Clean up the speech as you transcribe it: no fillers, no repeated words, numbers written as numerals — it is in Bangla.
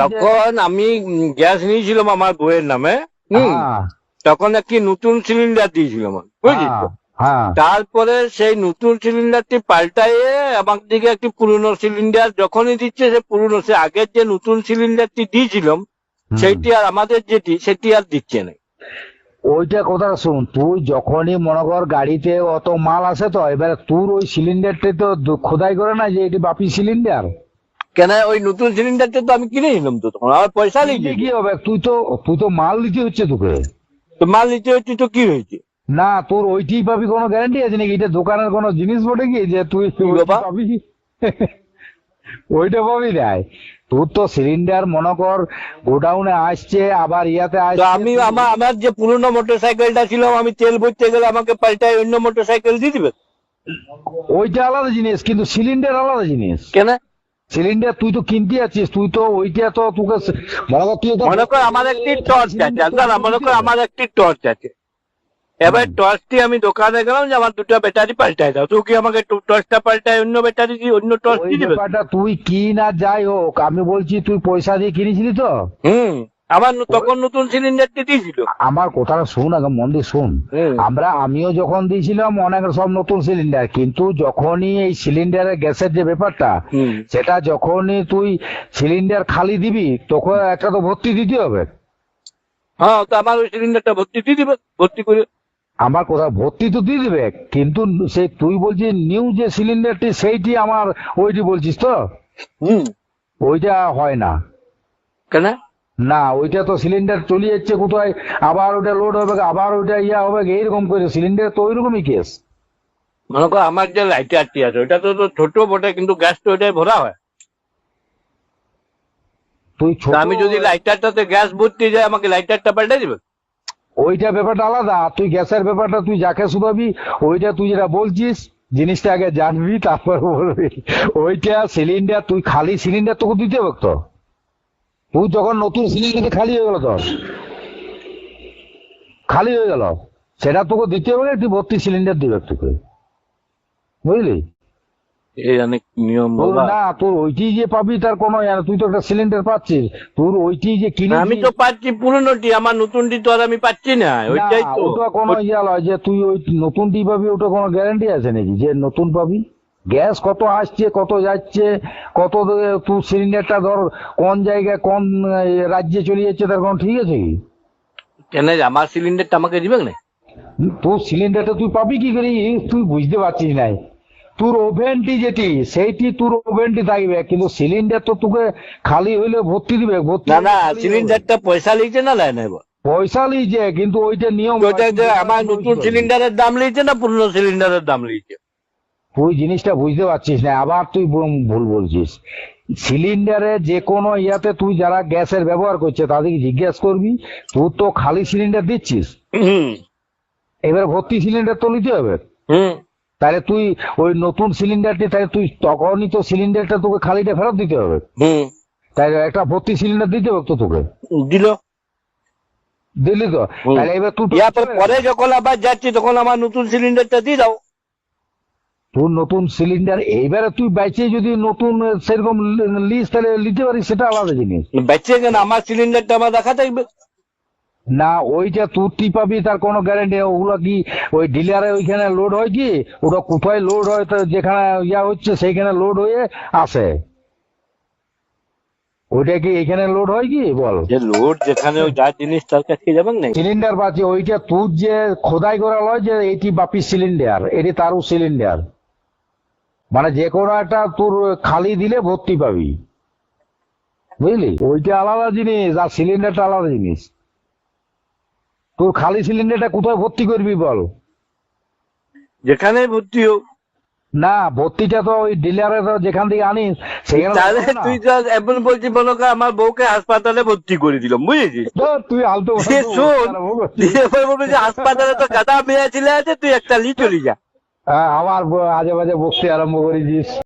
তখন আমি গ্যাস নিয়েছিলাম আমার বউয়ের নামে। তখন একটি নতুন সিলিন্ডার দিয়েছিলাম, বুঝলি তো? তারপরে সেই নতুন সিলিন্ডারটি পাল্টাইয়ে আমার দিকে একটি পুরনো সিলিন্ডার যখনই দিচ্ছে, সে পুরনো, সে আগের যে নতুন সিলিন্ডারটি দিয়েছিলাম সেইটি আর আমাদের যেটি সেটি আর দিচ্ছে না। ওইটা কথা শুন, তুই যখনই মনে কর গাড়িতে অত মাল আসে, তো এবারে তোর ওই সিলিন্ডারটা তো খোদাই করে না যে এটি বাপি সিলিন্ডার। কেন ওই নতুন সিলিন্ডারটা তো আমি কিনে নিলাম, তো তখন আমার পয়সা নিয়ে কি হবে? তুই তো মাল দিতে হচ্ছে তোকে। তো মাল নিতে হচ্ছে তো কি হয়েছে? না, তোর ওইটি পাবি কোনো গ্যারান্টি আছে নাকি? এটা দোকানের কোনো জিনিস বটে কি যে তুই পাবি? ওইটা পাবি নাই। তোর তো সিলিন্ডার মনে কর গোডাউনে আসছে, আবার ইয়াতে আসছে। আমি আমার যে পুরনো মোটর সাইকেলটা ছিল, আমি তেল ভরতে গেলে আমাকে পাল্টায় অন্য মোটর সাইকেল দিয়ে দিবে। ওইটা আলাদা জিনিস, কিন্তু সিলিন্ডার আলাদা জিনিস। কেন? সিলিন্ডার তুই তো কিনতে যাচ্ছিস, তুই তো ওইটা তো তোকে মনে কর আমার একটি টর্চ আছে, মনে কর আমার একটি টর্চ আছে। এবার টর্চটি আমি দোকানে গেলাম যে আমার দুটো ব্যাটারি পাল্টাই দাও, তুই কি আমাকে টর্চটা পাল্টায় অন্য ব্যাটারি দিয়ে অন্য টর্চ দিয়ে দিবে? তুই কি না যাই হোক, আমি বলছি তুই পয়সা দিয়ে কিনেছিলি তো। আমার তখন নতুন সিলিন্ডারটি দিয়েছিল। আমার কথাটা শুন, আগে মন দিয়ে শুন। আমিও যখন দিয়েছিলাম অনেক সব নতুন সিলিন্ডার, কিন্তু যখনই এই সিলিন্ডারের গ্যাসের যে ব্যাপারটা, সেটা যখনই তুই সিলিন্ডার খালি দিবি তখন একটা তো ভর্তি দিতে হবে। হ্যাঁ, তো আমার ওই সিলিন্ডারটা ভর্তি দিয়ে দিবে, ভর্তি করে। আমার কথা ভর্তি তো দিয়ে দিবে, কিন্তু সেই তুই বলছিস নিউ যে সিলিন্ডারটি সেইটি আমার ওইটি বলছিস তো? ওইটা হয় না। কেন? না, ওইটা তো সিলিন্ডার চলে যাচ্ছে কোথায়, আবার ওটা লোড হবে, আবার ওইটা ইয়া হবে, এইরকম করে সিলিন্ডার তো ওইরকমই কেস। মনে কর আমার যে লাইটারটি আছে ওইটা তো ছোট বটে, কিন্তু গ্যাস তো ওইটাই ভরা হয়। আমি যদি লাইটারটাতে গ্যাস ভর্তি যায়, আমাকে লাইটারটা পাল্টে দিবে? ওইটা ব্যাপারটা আলাদা। তুই গ্যাসের ব্যাপারটা তুই যাকে শুধাবি, ওইটা তুই যেটা বলছিস জিনিসটা আগে জানবি তারপর বলবি। ওইটা সিলিন্ডার তুই খালি সিলিন্ডার তোকে দিতে হবে তো। তুই যখন নতুন সিলিন্ডার খালি হয়ে গেল, তোর খালি হয়ে গেল, সেটা তোকে দিতে হবে, তুই ভর্তি সিলিন্ডার দিবে তোকে, বুঝলি? এই অনেক নিয়ম। না, তোর ওইটি যে পাবি তার কোনো, তুই তো একটা সিলিন্ডার পাচ্ছিস, তোর ওইটি যে কিনে। আমি তো পাচ্ছি পুরনোটি, আমার নতুনটি তো আর আমি পাচ্ছি না। ওইটাই তো। ওটা কোনো ইয়া নয় যে তুই ওই নতুনটি পাবি, ওটা কোনো গ্যারান্টি আছে নাকি যে নতুন পাবি? গ্যাস কত আসছে কত যাচ্ছে, কত তুই সিলিন্ডারটা ধর কোন জায়গায় কোন রাজ্যে চলে যাচ্ছে, তার কোনো ঠিক আছে কি? কেন আমার সিলিন্ডারটা আমাকে দিবে না? তোর সিলিন্ডারটা তুই পাবি কি করে? তুই বুঝতে পারছিস নাই। তোর ওভেনটি যেটি সেইটি তোর ওভেনটি থাকবে, কিন্তু সিলিন্ডার তো তোকে খালি হইলে ভর্তি দিবে। না, সিলিন্ডারটা পয়সা লিখছে না লাই নাই? পয়সা লিখছে, কিন্তু ওইটা নিয়ম। আমার নতুন সিলিন্ডারের দাম লিখছে না পুরনো সিলিন্ডারের দাম লিখছে? তুই জিনিসটা বুঝতে পারছিস না, আবার তুই ভুল বলছিস। সিলিন্ডারে যে কোনো ইয়াতে তুই যারা গ্যাসের ব্যবহার করছে তাদেরকে জিজ্ঞেস করবি, তুই তো খালি সিলিন্ডার দিচ্ছিস, এবার ভর্তি সিলিন্ডার তো নিতে হবে। তাহলে তুই ওই নতুন সিলিন্ডারটি, তাহলে তুই তখনই তো সিলিন্ডারটা তোকে খালিটা ফেরত দিতে হবে। তাই একটা ভর্তি সিলিন্ডার দিতে হবে তো তোকে। দিলি তো? তাহলে এবার তুই পরে যখন আবার যাচ্ছি তখন আমার নতুন সিলিন্ডারটা দিয়ে দাও। তোর নতুন সিলিন্ডার এইবারে তুই বাইচে যদি নতুন সেরকম লিস তাহলে নিতে পারিস, সেটা আলাদা জিনিস। বাইচে কেন? আমার সিলিন্ডারটা আমার দেখা থাকবে না। ওইটা তুই টিপাবি তার কোনো গ্যারান্টি? ওগুলো কি ওই ডিলারে ওইখানে লোড হয় কি? ওটা কোথায় লোড হয়? তো যেখানে ইয়া হচ্ছে সেইখানে লোড হয়ে আসে। ওইটা কি এখানে লোড হয় কি বল? যে লোড যেখানে যার জিনিস তার কাছে যাবেন না। সিলিন্ডার পাচ্ছি ওইটা তুই যে খোদাই করা লয় যে এটি বাপি সিলিন্ডার, এটি তারও সিলিন্ডার, মানে যে কোনো একটা তোর খালি দিলে ভর্তি পাবি, বুঝলি? ওইটা আলাদা জিনিস আর সিলিন্ডারটা আলাদা জিনিস। তোর খালি সিলিন্ডারটা কোথায় ভর্তি করবি বল? যেখানে ভর্তি হোক না, ভর্তিটা তো ওই ডিলারে তো যেখান থেকে আনিস সেখানে। তুই এমন বলছিস মনে কর আমার বউকে হাসপাতালে ভর্তি করে দিলাম, বুঝেছিস? তুই আলতো বলবি যে হাসপাতালে তো গাদা মেয়ে ছেলে আছে, তুই একটা লি চলি যা। আমার আজে বাজে বকতে আরম্ভ করেছিস।